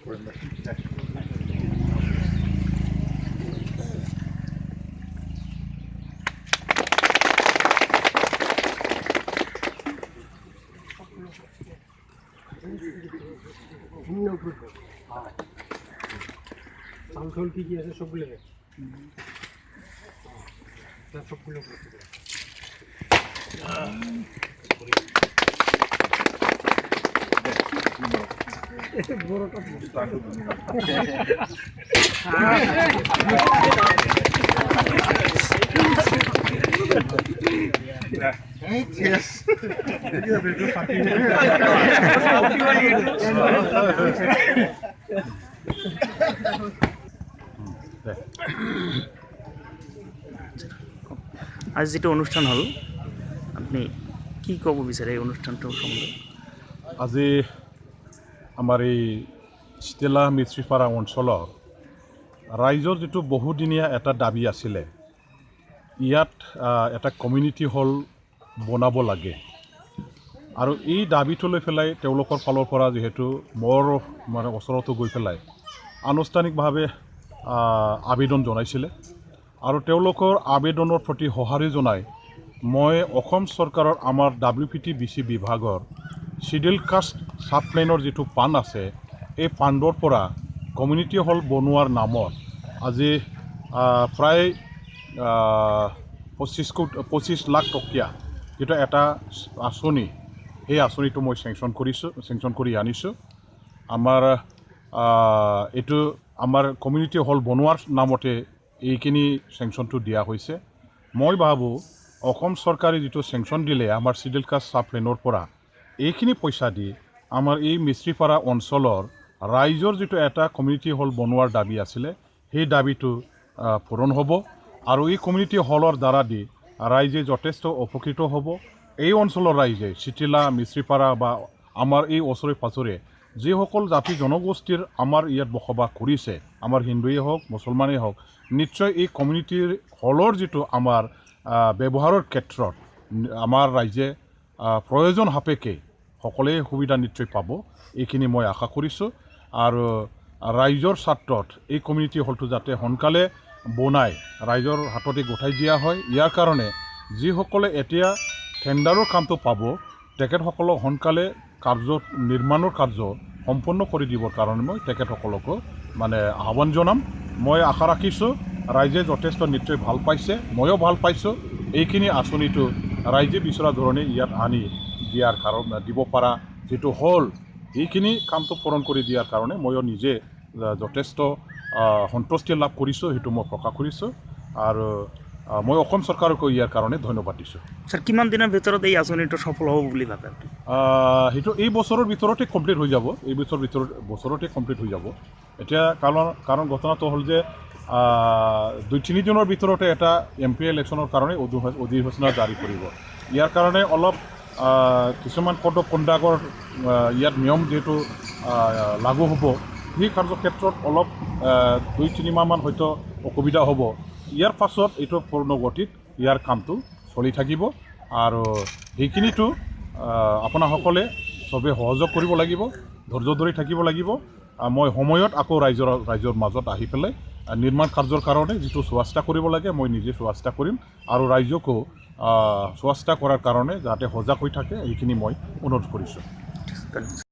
চাউল কি কি আছে সবগুলো সবগুলো Yes. আজ যেটা অনুষ্ঠান হল আপনি কি কব বিচাৰে এই অনুষ্ঠানটোৰ সম্বন্ধে? আজি আমাৰ এই চিতেলা মিস্ত্ৰীপাৰা অঞ্চলৰ ৰাইজৰ যিটো বহুদিনীয়া এটা দাবী আছিলে, ইয়াত এটা কমিউনিটি হল বনাব লাগে আৰু এই দাবীটো লৈ পেলাই তেওঁলোকৰ ফালৰ পৰা যিহেতু মোৰ মানে ওচৰতো গৈ পেলাই আনুষ্ঠানিকভাৱে আবেদন জনাইছিলে আৰু তেওঁলোকৰ আবেদনৰ প্ৰতি সঁহাৰি জনাই মই অসম চৰকাৰৰ আমাৰ WPT-BC বিভাগৰ শিডিউল কাষ্ট সাব প্লেনৰ যিটো ফাণ্ড আছে এই ফাণ্ডৰ পৰা কমিউনিটি হল বনোৱাৰ নামত আজি প্ৰায় 25 লাখ টকীয়া যেটা এটা আঁচনি, সেই আঁচনিটো মই চেংচন কৰি আনিছোঁ। আমাৰ এইটো আমাৰ কমিউনিটি হল বনোৱাৰ নামতে এইখিনি চেংচনটো দিয়া হৈছে। মই ভাবোঁ অসম চৰকাৰে যিটো চেংচন দিলে আমাৰ শিডিউল কাষ্ট সাব প্লেনৰ পৰা এইখিনি পইচা দি আমাৰ এই মিস্ত্ৰীপাৰা অঞ্চলৰ ৰাইজৰ যিটো এটা কমিউনিটি হল বনোৱাৰ দাবী আছিলে সেই দাবীটো পূৰণ হ'ব আৰু এই কমিউনিটি হলৰ দ্বাৰা দি ৰাইজে যথেষ্ট উপকৃত হ'ব। এই অঞ্চলৰ ৰাইজে চিতিলা মিস্ত্ৰীপাৰা বা আমাৰ এই ওচৰে পাঁজৰে যিসকল জাতি জনগোষ্ঠীৰ আমাৰ ইয়াত বসবাস কৰিছে, আমাৰ হিন্দুৱেই হওক মুছলমানেই হওক, নিশ্চয় এই কমিউনিটিৰ হলৰ যিটো আমাৰ ব্যৱহাৰৰ ক্ষেত্ৰত আমাৰ ৰাইজে প্ৰয়োজন সাপেক্ষে সকলোৱে সুবিধা নিশ্চয় পাব, এইখিনি মই আশা কৰিছোঁ। আৰু ৰাইজৰ স্বাৰ্থত এই কমিউনিটি হলটো যাতে সোনকালে বনাই ৰাইজৰ হাততে গঠাই দিয়া হয়, ইয়াৰ কাৰণে যিসকলে এতিয়া টেণ্ডাৰৰ কামটো পাব তেখেতসকলক সোনকালে নিৰ্মাণৰ কাৰ্য সম্পন্ন কৰি দিবৰ কাৰণে মই তেখেতসকলকো মানে আহ্বান জনাম। মই আশা ৰাখিছোঁ ৰাইজে যথেষ্ট নিশ্চয় ভাল পাইছে, ময়ো ভাল পাইছোঁ। এইখিনি আঁচনিটো ৰাইজে বিচৰা ধৰণে ইয়াত আনি দিয়াৰ কাৰণে দিব পৰা যিটো হল এইখিনি কামটো পূৰণ কৰি দিয়াৰ কাৰণে ময়ো নিজে যথেষ্ট সন্তুষ্টি লাভ কৰিছোঁ, সেইটো মই প্ৰকাশ কৰিছোঁ আৰু মই অসম চৰকাৰকো ইয়াৰ কাৰণে ধন্যবাদ দিছোঁ। স্যাৰ, কিমান দিনৰ ভিতৰত এই আঁচনিটো সফল হ'ব বুলি ভাবে? সেইটো এই বছৰৰ ভিতৰতে কমপ্লিট হৈ যাব, এই বছৰতে কমপ্লিট হৈ যাব। এতিয়া কাৰণ ঘটনাটো হ'ল যে 2-3 দিনৰ ভিতৰতে এটা MP ইলেকশ্যনৰ কাৰণে অধিসূচনা জাৰি কৰিব। ইয়াৰ কাৰণে অলপ কিছুমান কড অফ কণ্ডাক্টৰ ইয়াত নিয়ম যিহেতু লাগু হ'ব, সেই কাৰ্যক্ষেত্ৰত অলপ 2-3 মাহমান হয়তো অসুবিধা হ'ব। ইয়াৰ পাছত এইটো পূৰ্ণগতিত ইয়াৰ কামটো চলি থাকিব আৰু সেইখিনিতো আপোনাসকলে চবে সহযোগ কৰিব লাগিব, ধৈৰ্য ধৰি থাকিব লাগিব। মই সময়ত আকৌ ৰাইজৰ মাজত আহি পেলাই নিৰ্মাণ কাৰ্যৰ কাৰণে যিটো চোৱাচিতা কৰিব লাগে মই নিজে চোৱাচিতা কৰিম আৰু ৰাইজকো চোৱাচিতা কৰাৰ কাৰণে যাতে সজাগ হৈ থাকে এইখিনি মই অনুৰোধ কৰিছোঁ।